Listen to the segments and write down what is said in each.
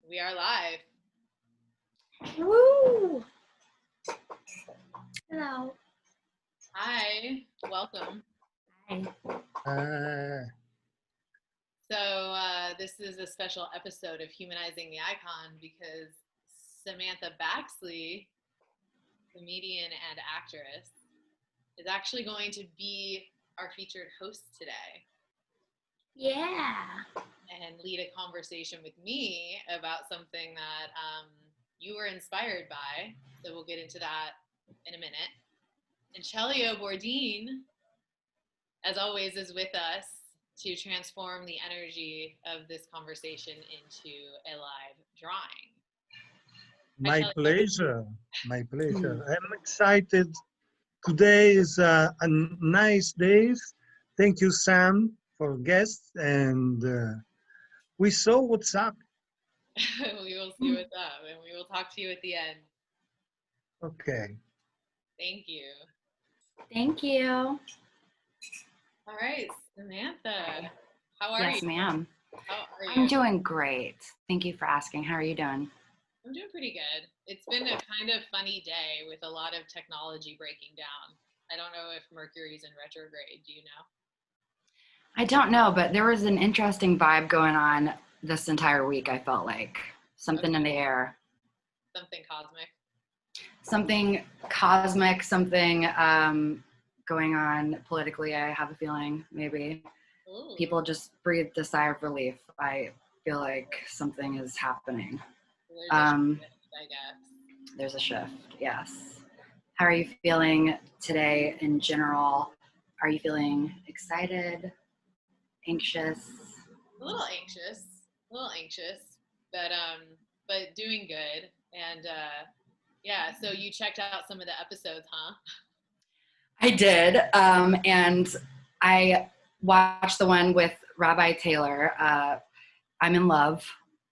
We are live. Woo! Hello. Hi, welcome. Hi. So this is a special episode of Humanizing the Icon because Samantha Baxley, comedian and actress, is actually going to be our featured host today. Yeah. And lead a conversation with me about something that you were inspired by. So we'll get into that in a minute. And Celio Bordin, as always, is with us to transform the energy of this conversation into a live drawing. My pleasure. My pleasure. I'm excited. Today is a nice day. Thank you, Sam, for guests, and we saw what's up. We will see what's up, and we will talk to you at the end. Okay. Thank you. Thank you. All right, Samantha, how are you? Yes, ma'am. How are you? I'm doing great. Thank you for asking. How are you doing? I'm doing pretty good. It's been a kind of funny day with a lot of technology breaking down. I don't know if Mercury's in retrograde. Do you know? I don't know, but there was an interesting vibe going on this entire week, I felt like. Something in the air. Something cosmic. Something cosmic, something going on politically, I have a feeling, maybe. Ooh. People just breathed a sigh of relief. I feel like something is happening. There's a shift, I guess. There's a shift, yes. How are you feeling today in general? Are you feeling excited, anxious? A little anxious, but doing good. And yeah, so you checked out some of the episodes, huh? I did, and I watched the one with Rabbi Taylor. I'm in love.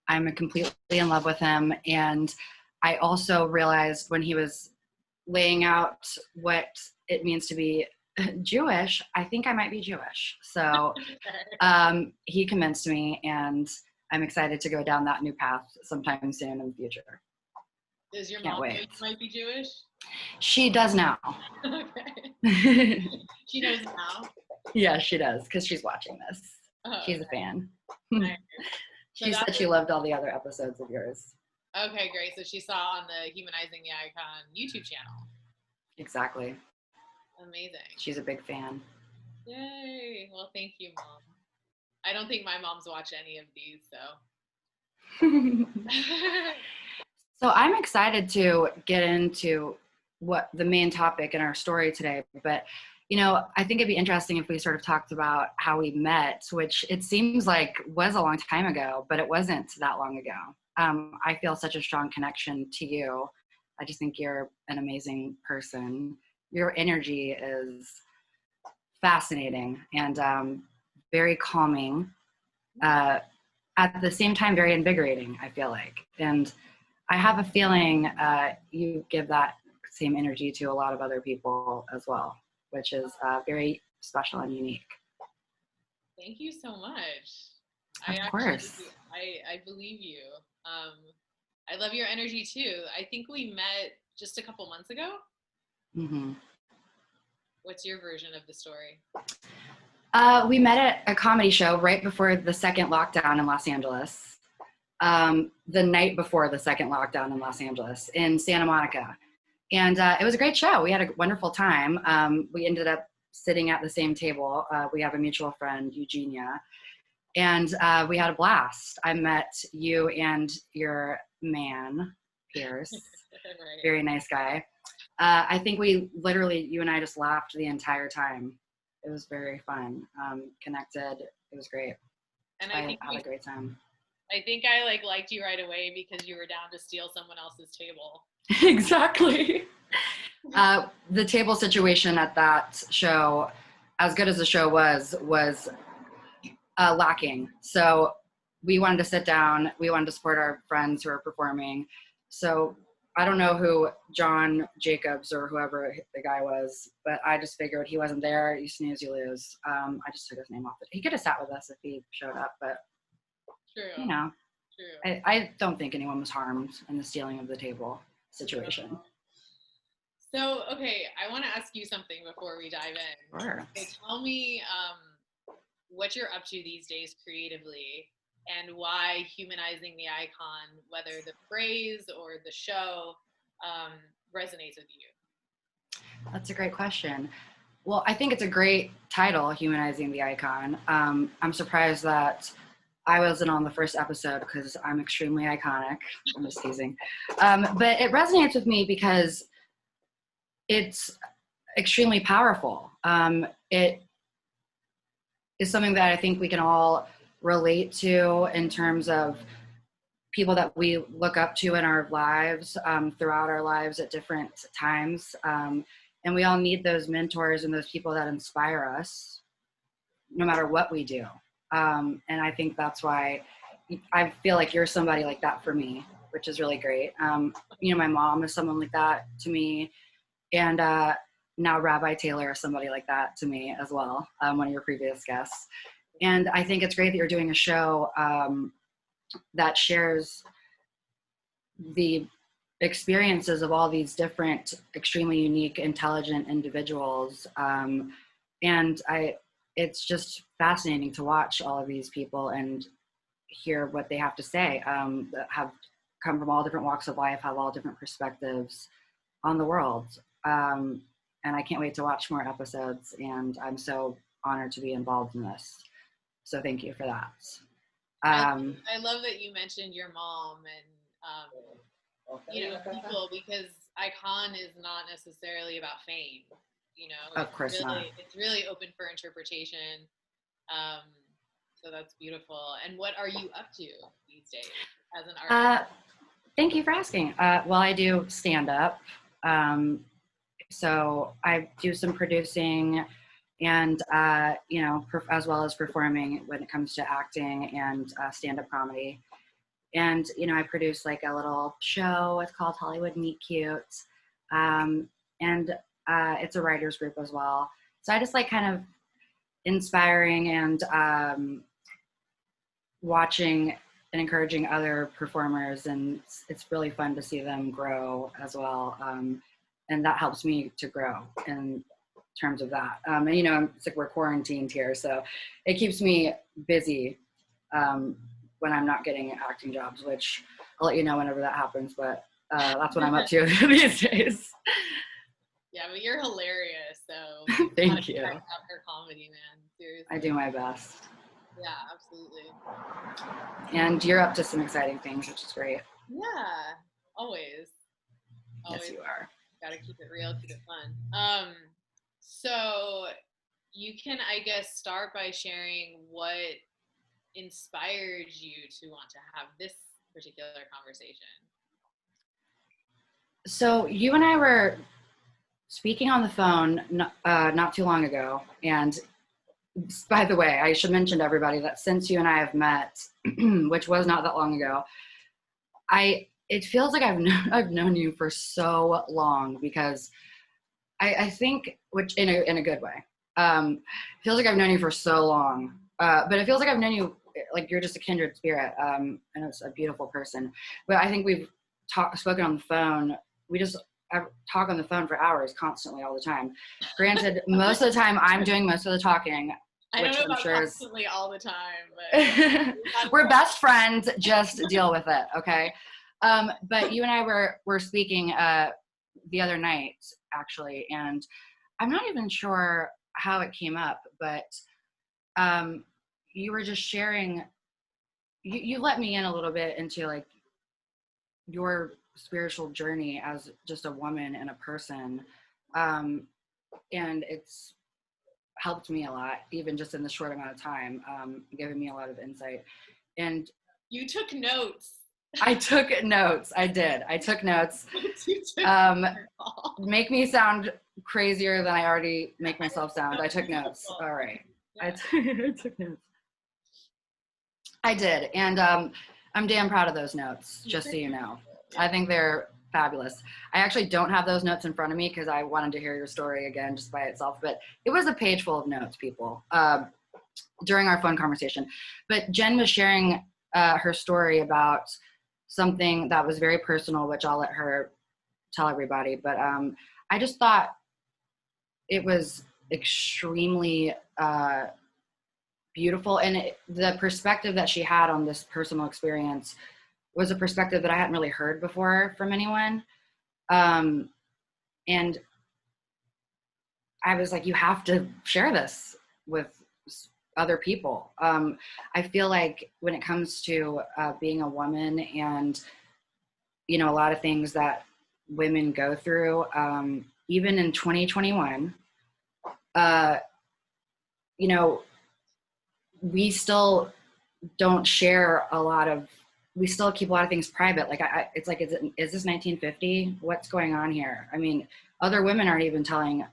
I'm completely in love with him, and I also realized when he was laying out what it means to be Jewish, I think I might be Jewish. So he convinced me, and I'm excited to go down that new path sometime soon in the future. Does your mom know you might be Jewish? She does now. Okay. She knows now? Yeah, she does, because she's watching this. Oh, she's a fan. Nice. She said she loved all the other episodes of yours. Okay, great. So she saw on the Humanizing the Icon YouTube channel. Exactly. Amazing. She's a big fan. Yay. Well, thank you, Mom. I don't think my mom's watched any of these, so. So I'm excited to get into what the main topic in our story today. But, you know, I think it'd be interesting if we sort of talked about how we met, which it seems like was a long time ago, but it wasn't that long ago. I feel such a strong connection to you. I just think you're an amazing person. Your energy is fascinating and very calming. At the same time, very invigorating, I feel like. And I have a feeling you give that same energy to a lot of other people as well, which is very special and unique. Thank you so much. Of course. I believe you. I love your energy too. I think we met just a couple months ago. Mm-hmm. What's your version of the story? We met at a comedy show right before the second lockdown in Los Angeles. The night before the second lockdown in Los Angeles in Santa Monica. And it was a great show. We had a wonderful time. We ended up sitting at the same table. We have a mutual friend, Eugenia. And we had a blast. I met you and your man, Pierce. Right. Very nice guy. I think you and I just laughed the entire time. It was very fun. Connected. It was great. And I had a great time. I think I liked you right away because you were down to steal someone else's table. Exactly. The table situation at that show, as good as the show was lacking. So we wanted to sit down. We wanted to support our friends who are performing. So I don't know who John Jacobs or whoever the guy was, but I just figured he wasn't there. You snooze, you lose. I just took his name off it. He could have sat with us if he showed up, but True. You know. True. I don't think anyone was harmed in the stealing of the table situation. So, okay, I want to ask you something before we dive in. Sure. So tell me what you're up to these days creatively, and why Humanizing the Icon, whether the phrase or the show, resonates with you. That's a great question. Well, I think it's a great title, Humanizing the Icon. I'm surprised that I wasn't on the first episode because I'm extremely iconic. I'm just teasing. But it resonates with me because it's extremely powerful. It is something that I think we can all relate to in terms of people that we look up to in our lives, throughout our lives at different times. And we all need those mentors and those people that inspire us no matter what we do. And I think that's why I feel like you're somebody like that for me, which is really great. You know, my mom is someone like that to me. And now Rabbi Taylor is somebody like that to me as well, one of your previous guests. And I think it's great that you're doing a show that shares the experiences of all these different, extremely unique, intelligent individuals. And it's just fascinating to watch all of these people and hear what they have to say, that have come from all different walks of life, have all different perspectives on the world. And I can't wait to watch more episodes, and I'm so honored to be involved in this. So thank you for that. I love that you mentioned your mom and, you know, people, because icon is not necessarily about fame, you know. Of course not. It's really open for interpretation. So that's beautiful. And what are you up to these days as an artist? Thank you for asking. Well, I do stand up. So I do some producing and, you know, as well as performing when it comes to acting and stand-up comedy. And, you know, I produce like a little show. It's called Hollywood Meet Cute. And it's a writer's group as well. So I just like kind of inspiring and watching and encouraging other performers. And it's really fun to see them grow as well. And that helps me to grow in terms of that. And, you know, it's like we're quarantined here, so it keeps me busy when I'm not getting acting jobs, which I'll let you know whenever that happens, but that's what I'm up to these days. Yeah, but you're hilarious, so Thank you. Check out her comedy, man. Seriously. I do my best. Yeah, absolutely. And you're up to some exciting things, which is great. Yeah, always. Yes, you are. Gotta keep it real, keep it fun. So you can, I guess, start by sharing what inspired you to want to have this particular conversation. So you and I were speaking on the phone not too long ago, and by the way, I should mention to everybody that since you and I have met, which was not that long ago, it feels like I've known you for so long, because I think, which in a good way, it feels like I've known you for so long, but it feels like I've known you like you're just a kindred spirit, and it's a beautiful person. But I think we've spoken on the phone. I talk on the phone for hours, constantly, all the time. Granted, most of the time I'm doing most of the talking. I don't know about constantly all the time, but we're best friends. Just deal with it, okay? But you and I were speaking the other night, actually, and I'm not even sure how it came up, but you were just sharing. You let me in a little bit into like your spiritual journey as just a woman and a person, and it's helped me a lot, even just in the short amount of time, giving me a lot of insight. And you took notes. I took notes. I did. I took notes. Make me sound crazier than I already make myself sound. I took notes. All right. Yeah. I took notes. I did. And I'm damn proud of those notes, just so you know. I think they're fabulous. I actually don't have those notes in front of me because I wanted to hear your story again just by itself, but it was a page full of notes, people, during our phone conversation. But Jen was sharing her story about something that was very personal, which I'll let her tell everybody. But I just thought it was extremely beautiful. And the perspective that she had on this personal experience was a perspective that I hadn't really heard before from anyone. And I was like, you have to share this with other people. I feel like when it comes to being a woman and, you know, a lot of things that women go through, even in 2021, you know, we still don't share a lot of, we still keep a lot of things private. Like, it's like, is this 1950? What's going on here? I mean, other women aren't even telling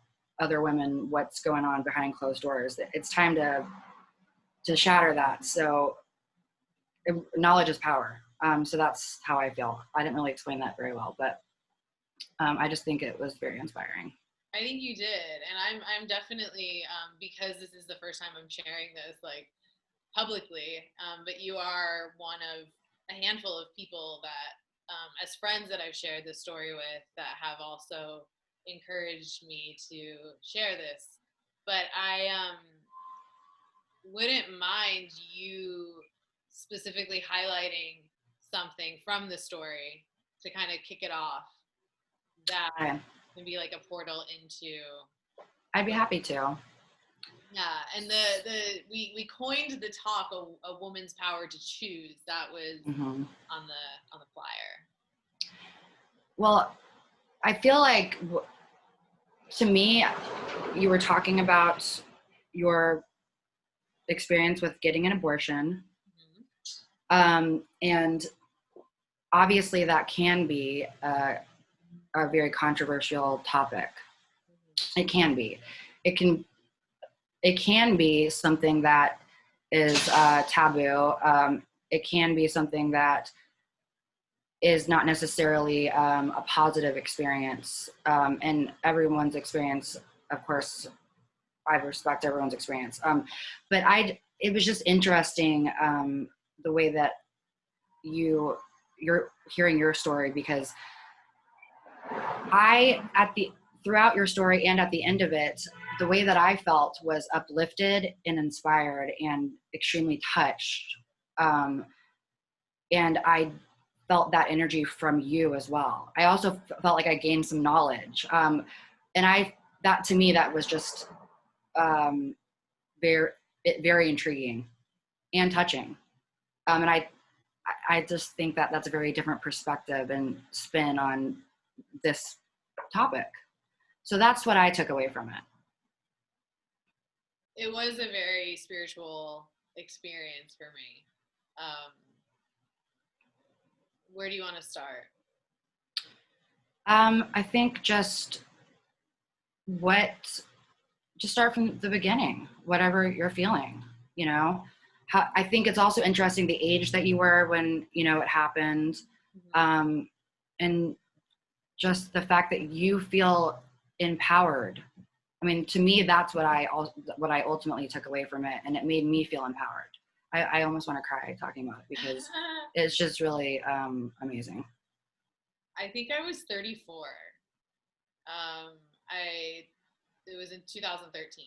other women what's going on behind closed doors. It's time to shatter that. So knowledge is power. So that's how I feel. I didn't really explain that very well, but I just think it was very inspiring. I think you did, and I'm definitely because this is the first time I'm sharing this like publicly. But you are one of a handful of people that, as friends that I've shared this story with, that have also encouraged me to share this. But I wouldn't mind you specifically highlighting something from the story to kind of kick it off that can be like a portal into. I'd be happy to. Yeah, and we coined the talk a woman's power to choose. That was on the flyer. Well, I feel like, to me, you were talking about your experience with getting an abortion, and obviously that can be a very controversial topic. It can be. It can be something that is taboo. It can be something that is not necessarily a positive experience. And everyone's experience, of course, I respect everyone's experience. But it was just interesting the way that you're hearing your story, because throughout your story and at the end of it, the way that I felt was uplifted and inspired and extremely touched. And I felt that energy from you as well. I also felt like I gained some knowledge. And to me, that was just very intriguing and touching. And I just think that that's a very different perspective and spin on this topic. So that's what I took away from it. It was a very spiritual experience for me. Where do you want to start? I think just start from the beginning, whatever you're feeling, you know. I think it's also interesting the age that you were when, you know, it happened. And just the fact that you feel empowered. I mean, to me, that's what I ultimately took away from it, and it made me feel empowered. I almost want to cry talking about it, because it's just really amazing. I think I was 34. It was in 2013,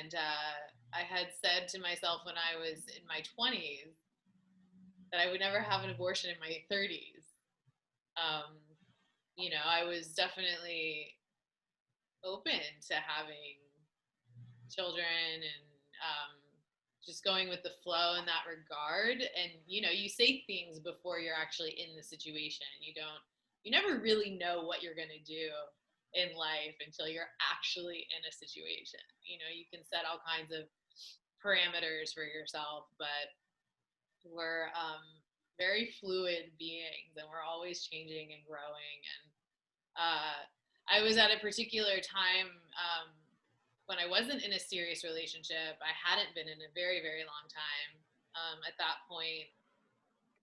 and I had said to myself when I was in my 20s that I would never have an abortion in my 30s. You know, I was definitely open to having children and just going with the flow in that regard. And, you know, you say things before you're actually in the situation. You never really know what you're going to do in life until you're actually in a situation. You know, you can set all kinds of parameters for yourself, but we're very fluid beings, and we're always changing and growing. And I was at a particular time when I wasn't in a serious relationship. I hadn't been in a very, very long time. At that point,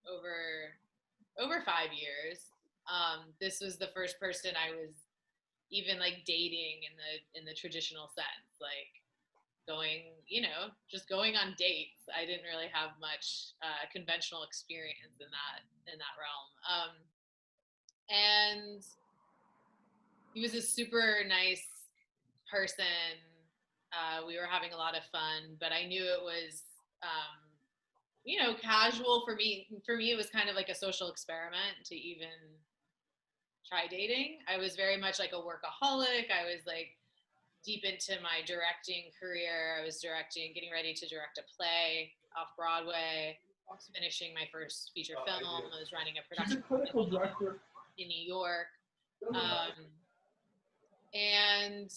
over 5 years. This was the first person I was even like dating in the traditional sense. Like, going, just going on dates. I didn't really have much conventional experience in that realm. And he was a super nice person. We were having a lot of fun, but I knew it was, casual for me. For me, it was kind of like a social experiment to even try dating. I was very much like a workaholic. I was like deep into my directing career. I was getting ready to direct a play off Broadway, finishing my first feature film. I was running a production in New York. And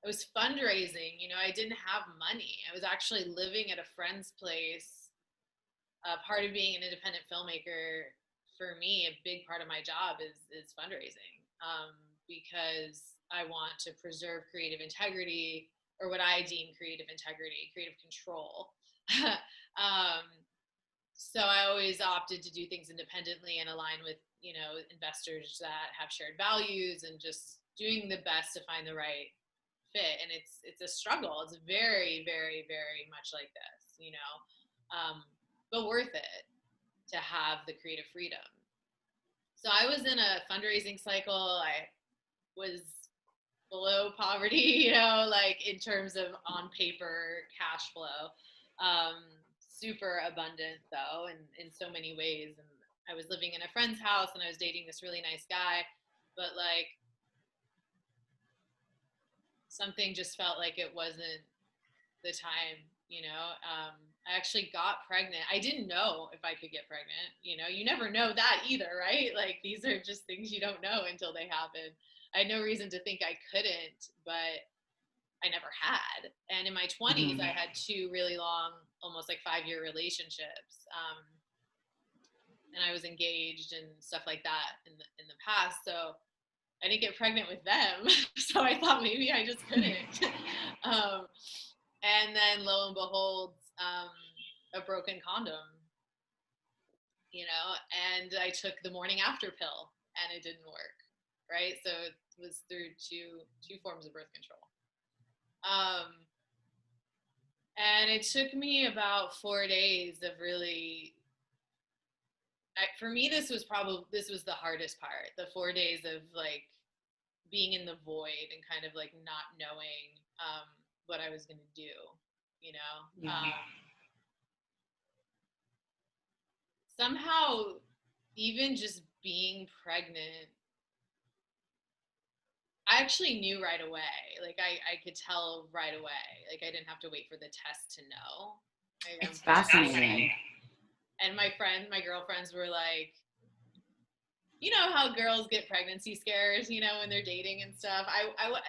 I was fundraising, I didn't have money. I was actually living at a friend's place. Part of being an independent filmmaker, for me, a big part of my job is fundraising, because I want to preserve creative integrity, or what I deem creative integrity, creative control. So I always opted to do things independently and align with, investors that have shared values, and just doing the best to find the right fit. And it's a struggle. It's very, very, very much like this, but worth it to have the creative freedom. So I was in a fundraising cycle. I was below poverty, like in terms of on paper cash flow, super abundant though, in so many ways. And I was living in a friend's house, and I was dating this really nice guy, but like something just felt like it wasn't the time, I actually got pregnant. I didn't know if I could get pregnant, you never know that either, right? Like these are just things you don't know until they happen. I had no reason to think I couldn't, but I never had. And in my 20s, I had 2 really long, almost like 5-year relationships. And I was engaged and stuff like that in the past. So I didn't get pregnant with them. So I thought maybe I just couldn't. And then lo and behold, a broken condom, and I took the morning after pill, and it didn't work. Right. So it was through two forms of birth control. And it took me about 4 days of really, for me, this was the hardest part, the 4 days of like being in the void and kind of like not knowing, what I was going to do, somehow even just being pregnant, I actually knew right away. Like I could tell right away. Like I didn't have to wait for the test to know. It's fascinating. And my girlfriends were like, you know how girls get pregnancy scares, when they're dating and stuff.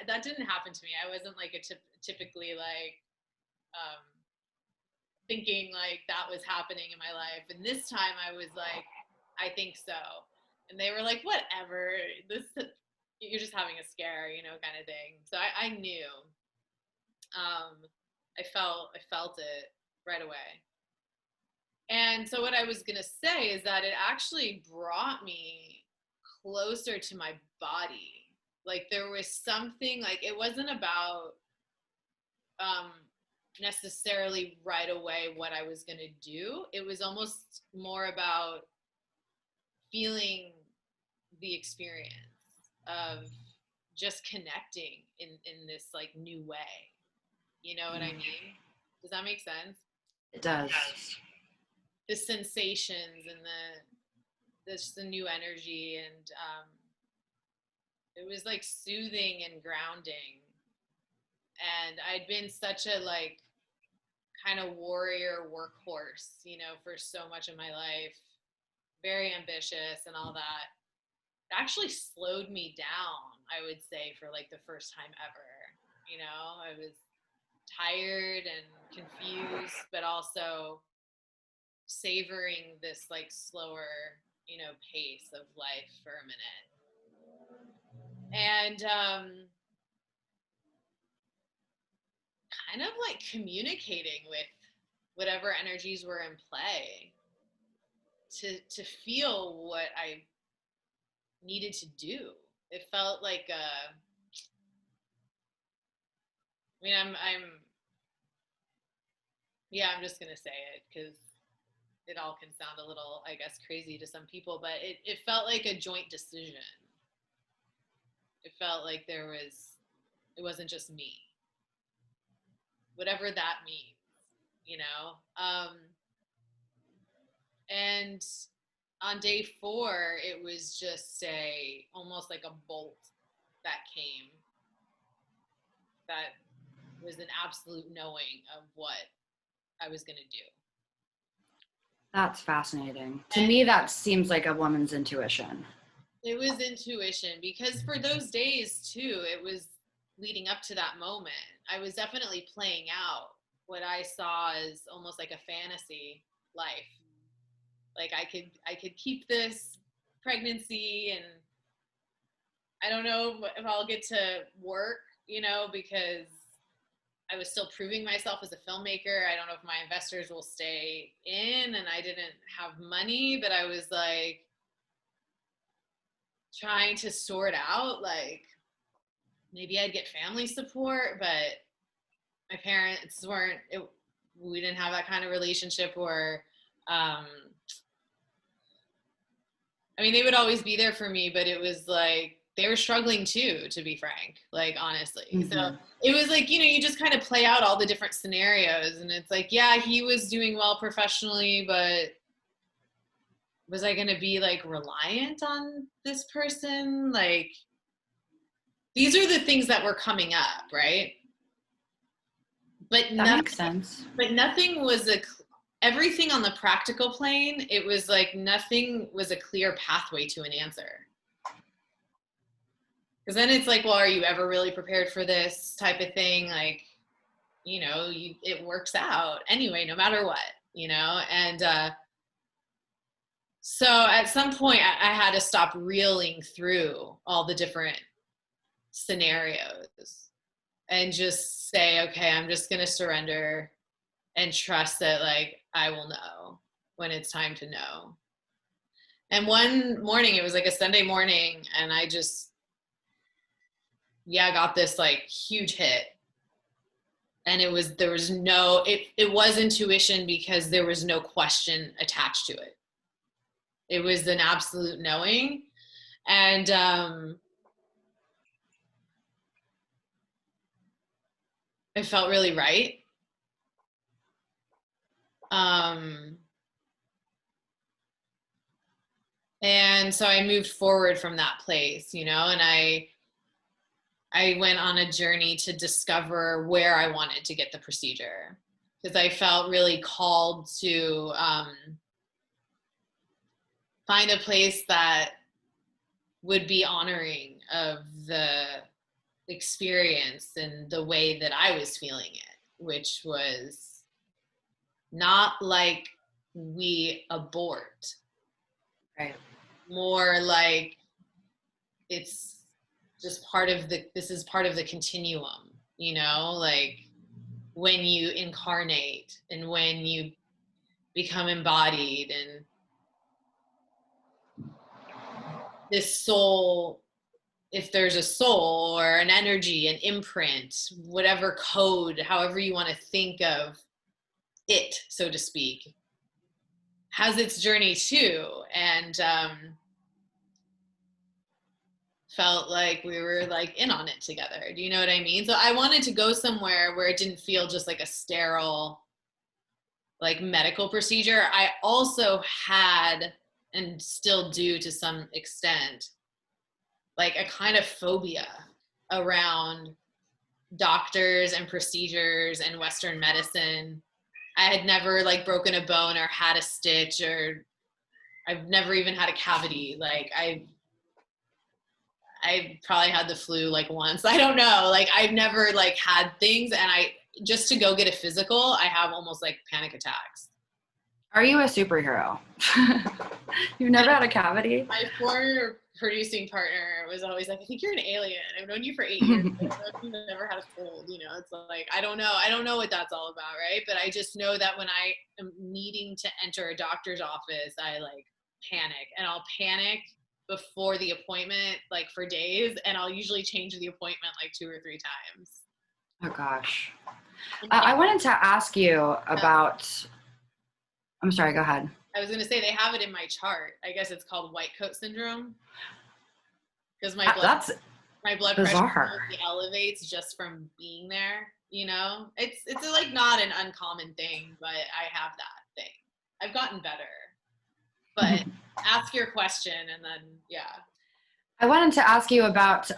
That didn't happen to me. I wasn't like typically like thinking like that was happening in my life. And this time I was like, I think so. And they were like, whatever, you're just having a scare, kind of thing. So I knew. I felt it right away. And so what I was going to say is that it actually brought me closer to my body. Like there was something, like it wasn't about necessarily right away what I was going to do. It was almost more about feeling the experience of just connecting in this like new way. You know what I mean? Does that make sense? It does. The sensations and the new energy, and it was like soothing and grounding. And I'd been such a like kind of warrior workhorse, for so much of my life, very ambitious and all that. It actually slowed me down, I would say, for like the first time ever. I was tired and confused, but also savoring this like slower, pace of life for a minute. And kind of like communicating with whatever energies were in play to feel what I needed to do. It felt like I mean, I'm just going to say it because it all can sound a little, I guess, crazy to some people, but it felt like a joint decision. It felt like it wasn't just me, whatever that means, you know? And on day 4, it was just almost like a bolt that came that was an absolute knowing of what I was going to do. That's fascinating. To me, that seems like a woman's intuition. It was intuition because for those days too, it was leading up to that moment. I was definitely playing out what I saw as almost like a fantasy life. Like I could keep this pregnancy, and I don't know if I'll get to work, you know, because I was still proving myself as a filmmaker. I don't know if my investors will stay in, and I didn't have money, but I was like trying to sort out, like, maybe I'd get family support, but my parents we didn't have that kind of relationship where, I mean, they would always be there for me, but it was like, they were struggling too, to be frank, like, honestly. Mm-hmm. So it was like, you know, you just kind of play out all the different scenarios, and it's like, yeah, he was doing well professionally, but was I going to be like reliant on this person? Like, these are the things that were coming up, right? But that makes sense. But nothing was everything on the practical plane, it was like nothing was a clear pathway to an answer. Because then it's like, well, are you ever really prepared for this type of thing? Like, you know, it works out anyway, no matter what, you know? And so at some point I had to stop reeling through all the different scenarios and just say, okay, I'm just going to surrender and trust that, like, I will know when it's time to know. And one morning, it was like a Sunday morning, and I just, got this like huge hit. And it was intuition because there was no question attached to it. It was an absolute knowing. And it felt really right. And so I moved forward from that place, you know, and I went on a journey to discover where I wanted to get the procedure, because I felt really called to find a place that would be honoring of the experience and the way that I was feeling it, which was not like we abort. Right. More like it's just this is part of the continuum, you know, like when you incarnate and when you become embodied, and this soul, if there's a soul or an energy, an imprint, whatever code, however you want to think of it, so to speak, has its journey too. And felt like we were like in on it together. Do you know what I mean? So I wanted to go somewhere where it didn't feel just like a sterile, like, medical procedure. I also had, and still do to some extent, like a kind of phobia around doctors and procedures and Western medicine. I had never like broken a bone or had a stitch, or I've never even had a cavity. Like I probably had the flu like once. I don't know. Like I've never like had things, and just to go get a physical, I have almost like panic attacks. Are you a superhero? You've never had a cavity? My former producing partner was always like, I think you're an alien. I've known you for 8 years. You've never had a cold, you know? It's like, I don't know what that's all about, right? But I just know that when I am needing to enter a doctor's office, I like panic, and I'll panic before the appointment, like for days, and I'll usually change the appointment like 2 or 3 times. Oh gosh. And I wanted to ask you about, I'm sorry, go ahead. I was going to say they have it in my chart. I guess it's called white coat syndrome because That's my blood bizarre. pressure elevates just from being there. You know, it's like not an uncommon thing, but I have that thing. I've gotten better, but ask your question and then, yeah. I wanted to ask you about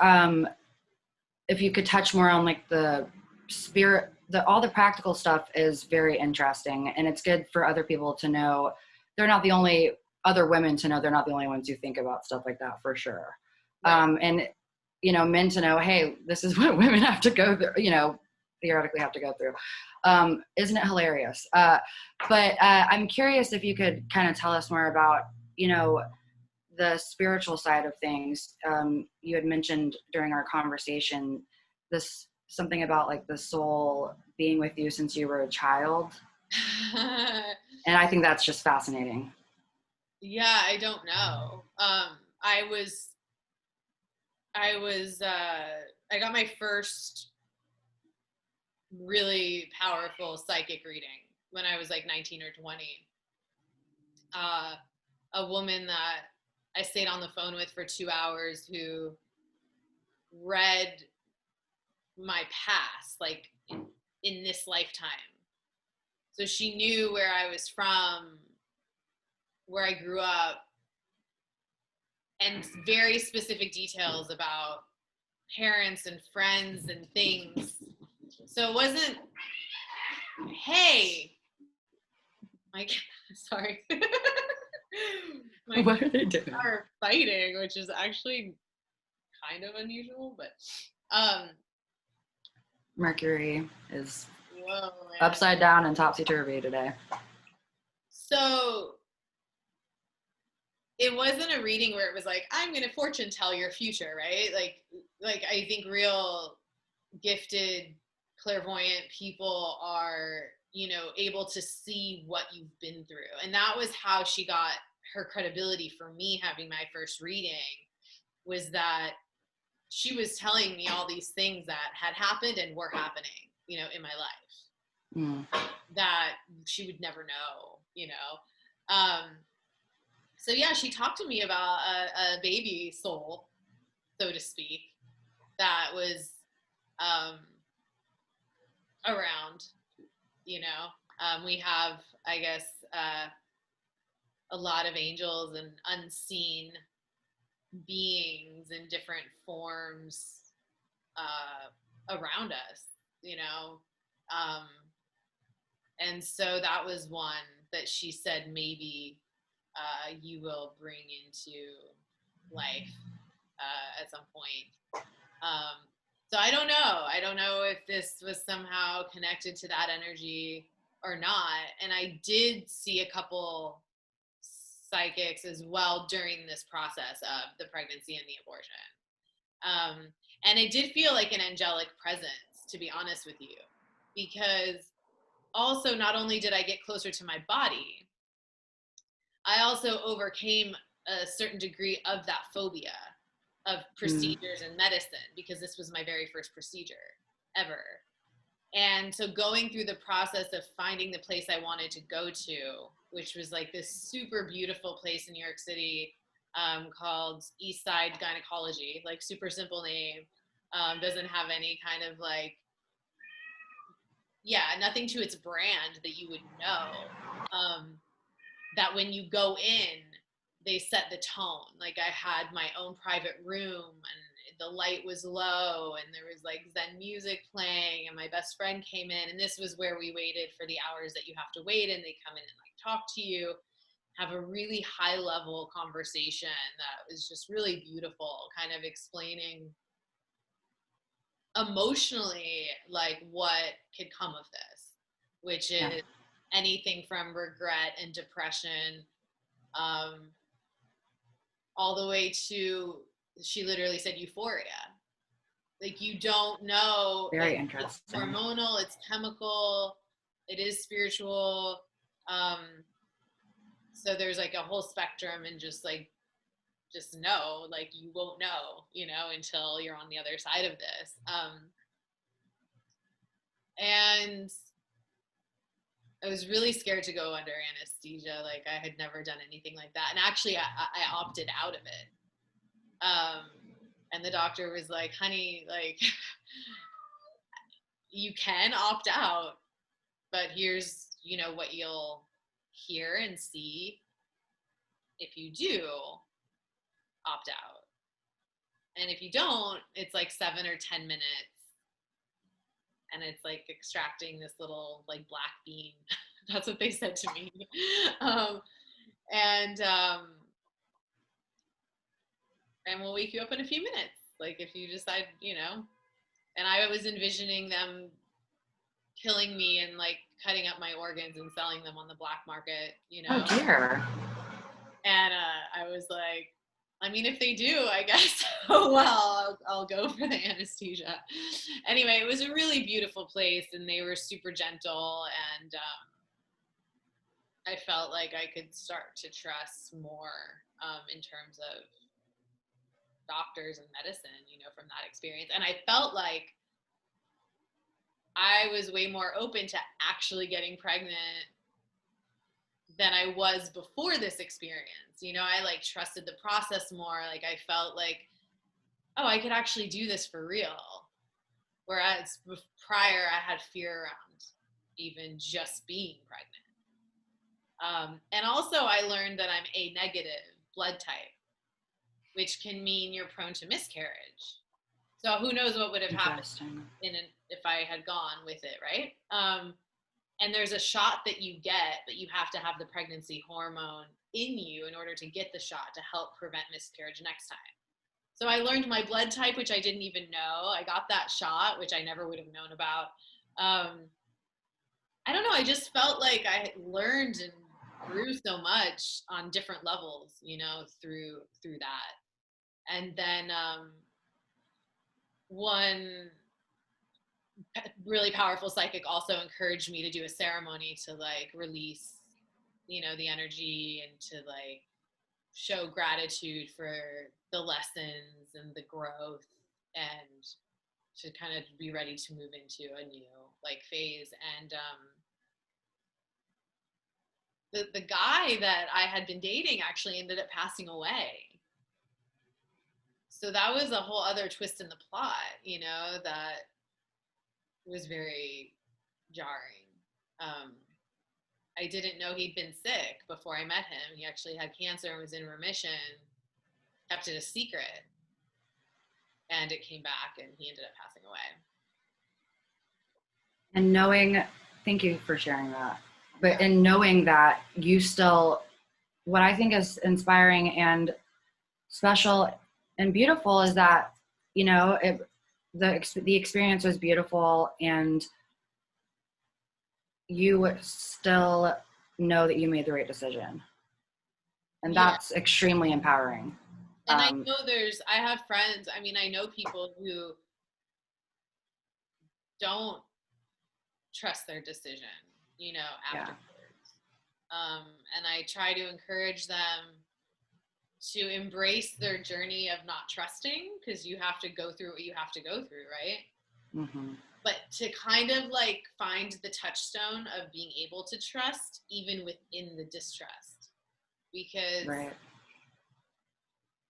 if you could touch more on like the spirit, all the practical stuff is very interesting, and it's good for other people to know. They're not the only other women to know they're not the only ones who think about stuff like that, for sure. Right. And you know, men to know, hey, this is what women have to go through, you know, theoretically have to go through. Isn't it hilarious? But I'm curious if you could kind of tell us more about, you know, the spiritual side of things. You had mentioned during our conversation this something about like the soul being with you since you were a child. And I think that's just fascinating. Yeah, I don't know. I got my first really powerful psychic reading when I was like 19 or 20. A woman that I stayed on the phone with for 2 hours who read my past, like in this lifetime. So she knew where I was from, where I grew up, and very specific details about parents and friends and things. So it wasn't, hey, sorry. What are they doing? Are fighting, which is actually kind of unusual, but Mercury is upside down and topsy-turvy today. So it wasn't a reading where it was like, I'm going to fortune tell your future, right? Like I think real gifted, clairvoyant people are, you know, able to see what you've been through. And that was how she got her credibility for me having my first reading, was that she was telling me all these things that had happened and were happening, you know, in my life that she would never know, you know. So yeah, she talked to me about a baby soul, so to speak, that was around, you know. We have, I guess, a lot of angels and unseen beings in different forms around us, you know. And so that was one that she said maybe you will bring into life at some point. So I don't know. I don't know if this was somehow connected to that energy or not. And I did see a couple psychics as well during this process of the pregnancy and the abortion. And it did feel like an angelic presence, to be honest with you, because also not only did I get closer to my body, I also overcame a certain degree of that phobia of procedures and medicine, because this was my very first procedure ever. And so going through the process of finding the place I wanted to go to, which was like this super beautiful place in New York City called East Side Gynecology, like super simple name, doesn't have any kind of like, nothing to its brand that you would know. That when you go in, they set the tone. Like I had my own private room and the light was low and there was like Zen music playing and my best friend came in, and this was where we waited for the hours that you have to wait, and they come in and like talk to you, have a really high level conversation that was just really beautiful, kind of explaining emotionally like what could come of this, which is anything from regret and depression, all the way to, she literally said, euphoria. Like you don't know. Very like, interesting. It's hormonal, it's chemical, it is spiritual. So there's like a whole spectrum, and just know, like you won't know, you know, until you're on the other side of this. And I was really scared to go under anesthesia. Like, I had never done anything like that. And actually, I opted out of it. And the doctor was like, honey, like, you can opt out, but here's, you know, what you'll hear and see if you do opt out. And if you don't, it's like 7 or 10 minutes. And it's like extracting this little like black bean. That's what they said to me. And we'll wake you up in a few minutes. Like, if you decide, you know. And I was envisioning them killing me and like cutting up my organs and selling them on the black market, you know. Oh dear. And I was like, I mean, if they do, I guess, oh well, I'll go for the anesthesia. Anyway, it was a really beautiful place, and they were super gentle, and I felt like I could start to trust more in terms of doctors and medicine, you know, from that experience. And I felt like I was way more open to actually getting pregnant than I was before this experience. You know, I like trusted the process more. Like, I felt like, oh, I could actually do this for real. Whereas prior, I had fear around even just being pregnant. And also I learned that I'm A negative blood type, which can mean you're prone to miscarriage. So who knows what would have happened if I had gone with it, right? And there's a shot that you get, but you have to have the pregnancy hormone in you in order to get the shot to help prevent miscarriage next time. So I learned my blood type, which I didn't even know. I got that shot, which I never would have known about. I don't know. I just felt like I had learned and grew so much on different levels, you know, through that. And then one really powerful psychic also encouraged me to do a ceremony to like release, you know, the energy and to like show gratitude for the lessons and the growth, and to kind of be ready to move into a new like phase. And the guy that I had been dating actually ended up passing away. So that was a whole other twist in the plot, you know, that was very jarring. I didn't know he'd been sick before I met him. He actually had cancer and was in remission, kept it a secret, and it came back and he ended up passing away. And knowing, thank you for sharing that, but in knowing that you still, what I think is inspiring and special and beautiful is that, you know, the experience was beautiful, and you still know that you made the right decision. And that's extremely empowering. And I know I have friends, I mean, I know people who don't trust their decision, you know, afterwards. And I try to encourage them to embrace their journey of not trusting, because you have to go through what you have to go through, right? Mm-hmm. But to kind of like find the touchstone of being able to trust even within the distrust, because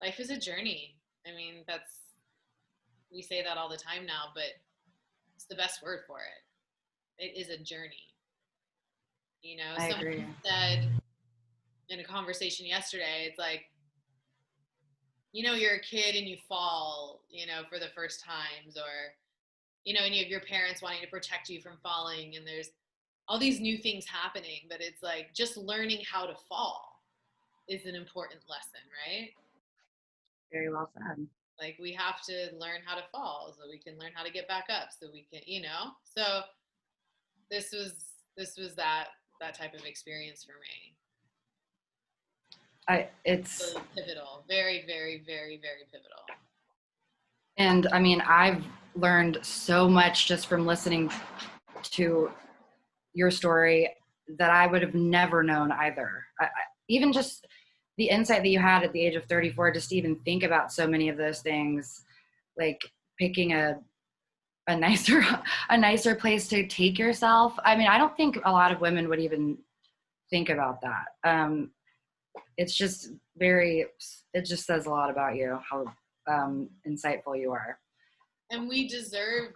life is a journey. I mean, we say that all the time now, but it's the best word for it. It is a journey. You know, someone said in a conversation yesterday, it's like, you know, you're a kid and you fall, you know, for the first times, or, you know, and you have your parents wanting to protect you from falling, and there's all these new things happening, but it's like just learning how to fall is an important lesson, right? Very well said. Like, we have to learn how to fall so we can learn how to get back up, so we can, you know. So this was that type of experience for me. It's really pivotal, very, very, very, very pivotal. And I mean, I've learned so much just from listening to your story that I would have never known either. Even just the insight that you had at the age of 34, just to even think about so many of those things, like picking a a nicer a nicer place to take yourself. I mean, I don't think a lot of women would even think about that. It's just it just says a lot about you, how insightful you are. And we deserve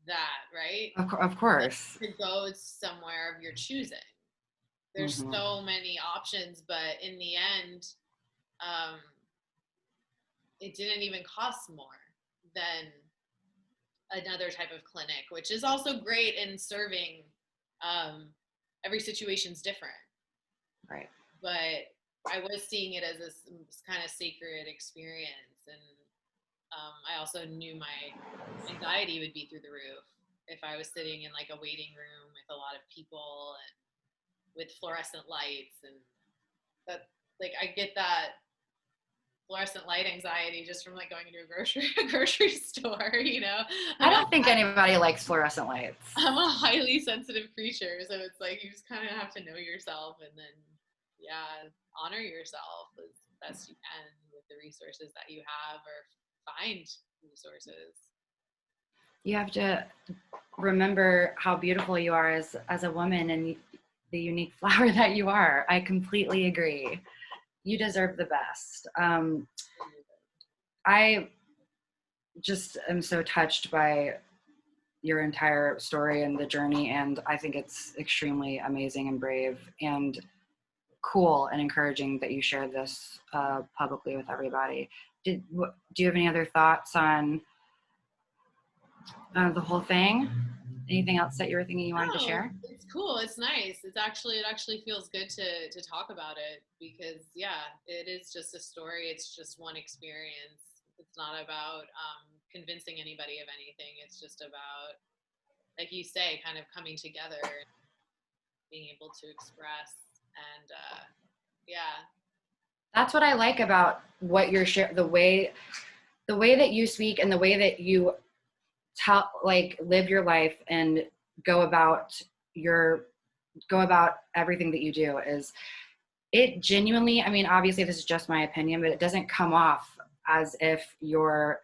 that, right? Of course. To go somewhere of your choosing. There's so many options, but in the end, it didn't even cost more than another type of clinic, which is also great in serving. Every situation's different. Right. But I was seeing it as this kind of sacred experience. And I also knew my anxiety would be through the roof if I was sitting in like a waiting room with a lot of people and with fluorescent lights. And that, like, I get that fluorescent light anxiety just from like going into a grocery store, you know. I don't think anybody likes fluorescent lights. I'm a highly sensitive creature, so it's like you just kind of have to know yourself and then honor yourself as best you can with the resources that you have, or find resources. You have to remember how beautiful you are as a woman and the unique flower that you are. I completely agree. You deserve the best. I just am so touched by your entire story and the journey, and I think it's extremely amazing and brave and cool and encouraging that you shared this publicly with everybody. Do you have any other thoughts on the whole thing? Anything else that you were thinking you wanted to share? It's cool. It's nice. It actually feels good to talk about it, because it is just a story. It's just one experience. It's not about convincing anybody of anything. It's just about, like you say, kind of coming together, being able to express, and That's what I like about what you're sharing, the way that you speak and the way that you live your life and go about everything that you do. Is it genuinely, I mean, obviously this is just my opinion, but it doesn't come off as if you're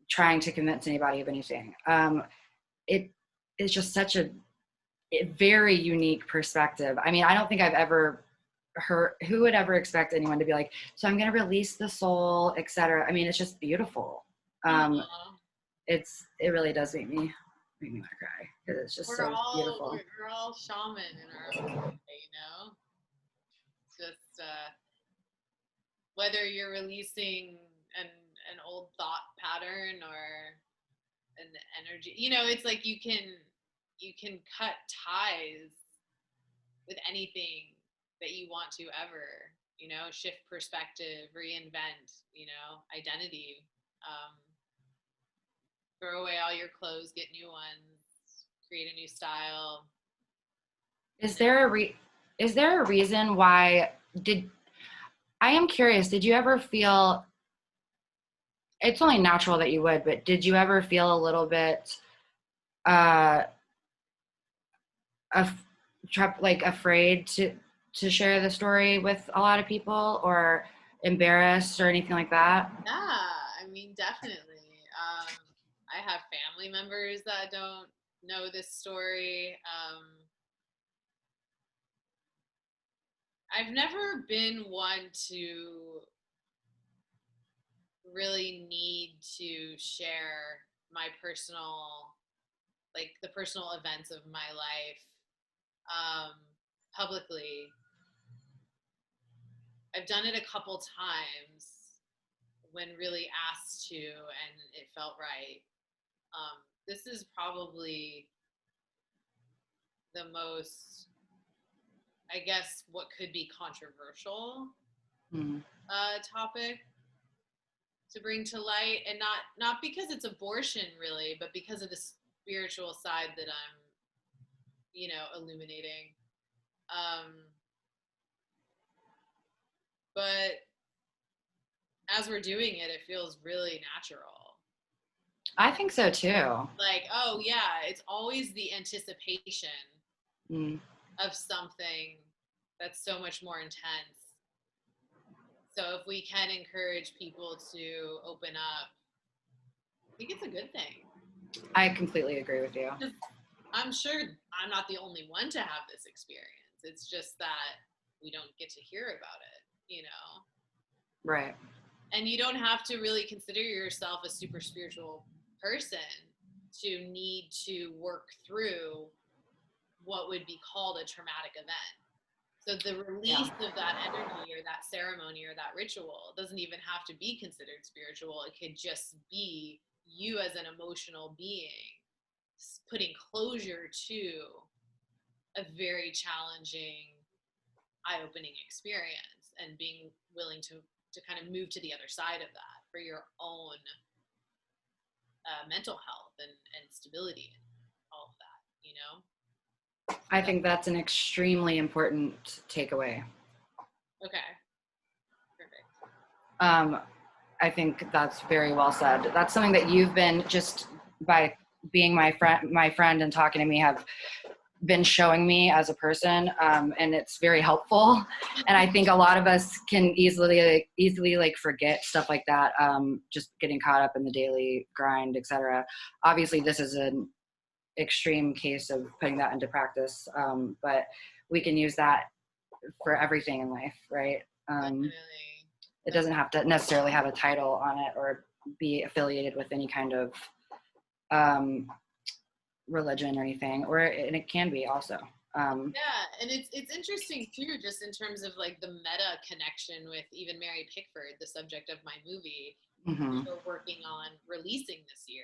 trying to convince anybody of anything. It is just such a very unique perspective. I mean, I don't think I've ever heard, who would ever expect anyone to be like, so I'm going to release the soul, etc. I mean, it's just beautiful. It really does make me want to cry, because it's just beautiful. We're all shaman in our own way, you know. Just whether you're releasing an old thought pattern or an energy, you know, it's like you can cut ties with anything that you want to ever, you know, shift perspective, reinvent, you know, identity. Throw away all your clothes, get new ones, create a new style. Is there a reason why I am curious, did you ever feel, it's only natural that you would, but did you ever feel a little bit afraid to share the story with a lot of people, or embarrassed or anything like that? Yeah, I mean, definitely. I have family members that don't know this story. I've never been one to really need to share my personal, like the personal events of my life publicly. I've done it a couple times when really asked to, and it felt right. This is probably the most, I guess, what could be controversial topic to bring to light, and not because it's abortion really, but because of the spiritual side that I'm, you know, illuminating. But as we're doing it, it feels really natural. I think so too. Like, oh yeah, it's always the anticipation of something that's so much more intense. So if we can encourage people to open up, I think it's a good thing. I completely agree with you. I'm sure I'm not the only one to have this experience. It's just that we don't get to hear about it, you know? Right. And you don't have to really consider yourself a super spiritual person to need to work through what would be called a traumatic event. So the release of that energy or that ceremony or that ritual doesn't even have to be considered spiritual. It could just be you as an emotional being putting closure to a very challenging, eye-opening experience and being willing to kind of move to the other side of that for your own mental health and stability and all of that, you know? I think that's an extremely important takeaway. Okay. Perfect. I think that's very well said. That's something that you've been, just by being my friend and talking to me, have been showing me as a person, and it's very helpful. And I think a lot of us can easily like forget stuff like that, just getting caught up in the daily grind, etc. Obviously, this is an extreme case of putting that into practice, but we can use that for everything in life, right? It doesn't have to necessarily have a title on it or be affiliated with any kind of religion or anything, and it can be also. Yeah, and it's interesting too, just in terms of like the meta connection with even Mary Pickford, the subject of my movie, we're working on releasing this year,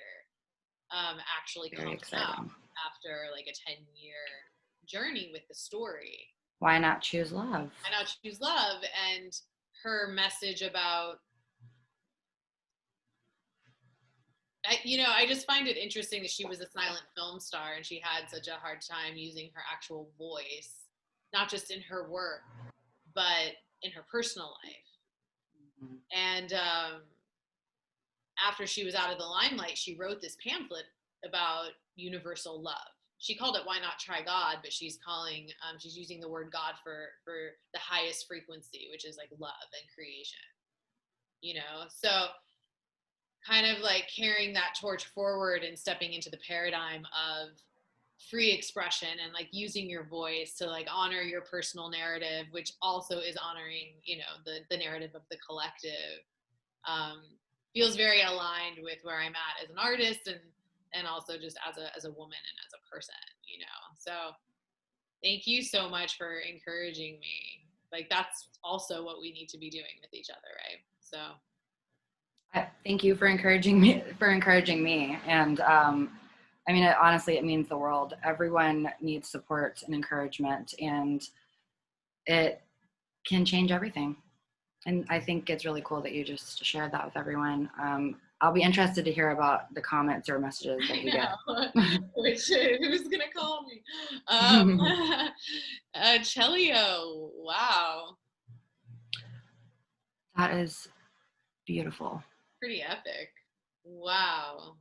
actually coming out after like a 10-year journey with the story. Why Not Choose Love? Why Not Choose Love, and her message about, I just find it interesting that she was a silent film star and she had such a hard time using her actual voice, not just in her work, but in her personal life. And after she was out of the limelight, she wrote this pamphlet about universal love. She called it Why Not Try God, but she's calling, she's using the word God for the highest frequency, which is like love and creation, So kind of like carrying that torch forward and stepping into the paradigm of free expression and like using your voice to like honor your personal narrative, which also is honoring, the narrative of the collective, feels very aligned with where I'm at as an artist and also just as a woman and as a person, So thank you so much for encouraging me. Like that's also what we need to be doing with each other, right? So thank you for encouraging me. And I mean, honestly, it means the world. Everyone needs support and encouragement, and it can change everything. And I think it's really cool that you just shared that with everyone. I'll be interested to hear about the comments or messages that you get. Who's gonna call me? Celio, wow. That is beautiful. Pretty epic. Wow.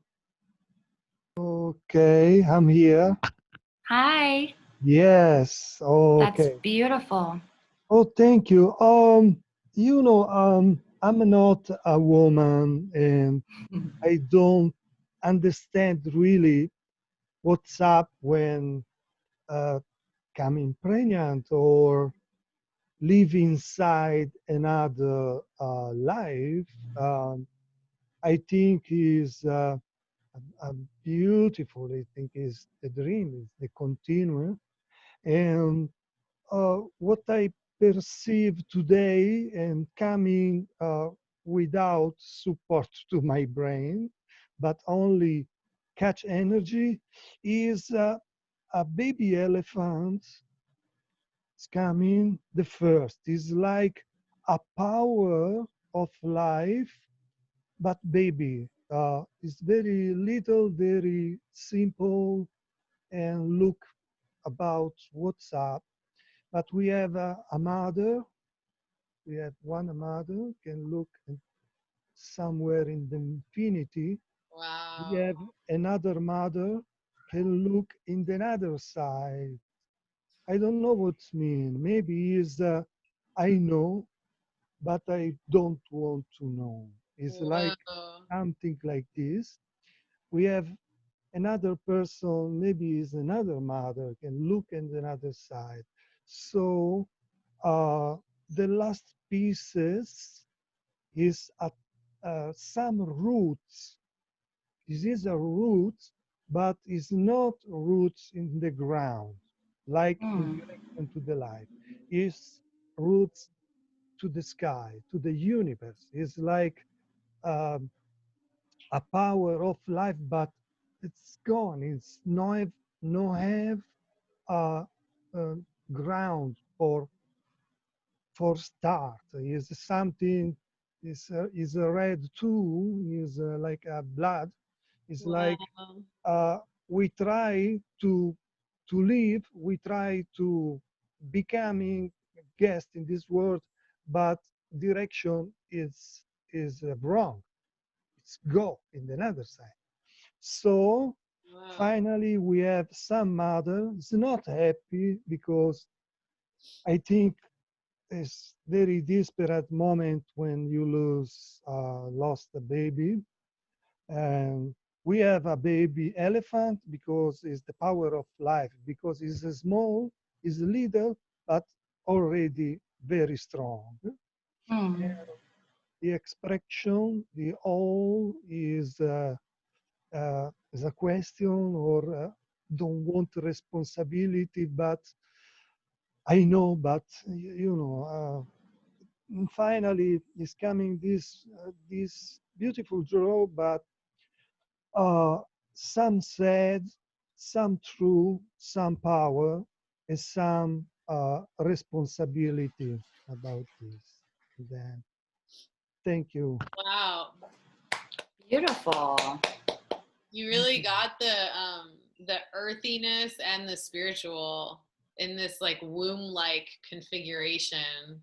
Okay, I'm here. Hi. Yes. Okay. That's beautiful. Oh, thank you. I'm not a woman, and I don't understand really what's up when coming pregnant or live inside another life. I think is a beautiful. I think is the dream, is the continuum, and what I perceive today and coming without support to my brain, but only catch energy, is a baby elephant. It's coming the first. It's like a power of life, but baby. It's very little, very simple, and look about what's up. But we have a mother. We have one mother can look somewhere in the infinity. Wow. We have another mother can look in the other side. I don't know what's mean. Maybe is I know, but I don't want to know. It's like something like this. We have another person, maybe is another mother, can look at another side. So the last pieces is some roots. This is a root, but it's not roots in the ground, like in direction to the light. It's roots to the sky, to the universe. It's like um, a power of life, but it's gone. It's no have a, a ground for start. Is something is a red too. Is like a blood. It's like Wow. we try to live. We try to becoming guest in this world, but direction is wrong. It's go in another side. So Wow. finally, we have some mother is not happy because I think it's very desperate moment when you lost a baby, and we have a baby elephant because it's the power of life, because it's a small, it's little, but already very strong. And the expression, the all is a question or don't want responsibility, but I know, but you know, finally is coming this beautiful draw, but uh, some sad, some true, some power, and some responsibility about this. Then, thank you. Wow. Beautiful. You really got the earthiness and the spiritual in this like womb-like configuration.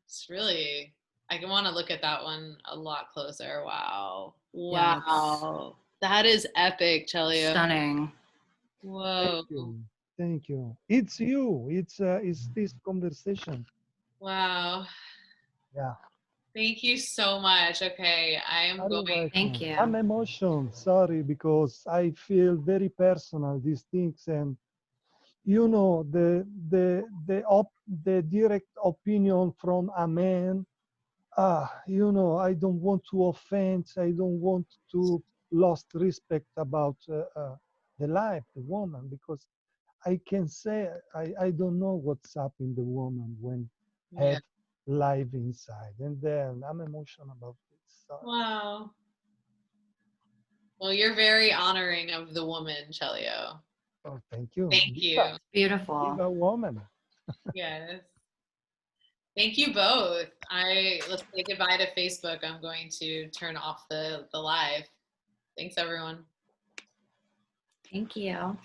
It's really, I want to look at that one a lot closer. Wow. Yeah, Wow. That is epic, Celio. stunning. Whoa. Thank you. Thank you. It's you. It's this conversation. Wow. Yeah. Thank you so much. Okay, I am Are you going. Thank welcome? you. I'm emotional. Sorry, because I feel very personal these things, and you know the direct opinion from a man. You know, I don't want to offend. I don't want to lost respect about the life, the woman, because I can say I don't know what's up in the woman when Yeah. have life inside, and then I'm emotional about it. Sorry. Wow. Well, you're very honoring of the woman, Celio. Oh, thank you. Thank you. Beautiful. Diva woman. Yes. Thank you both. Let's say goodbye to Facebook. I'm going to turn off the live. Thanks everyone. Thank you.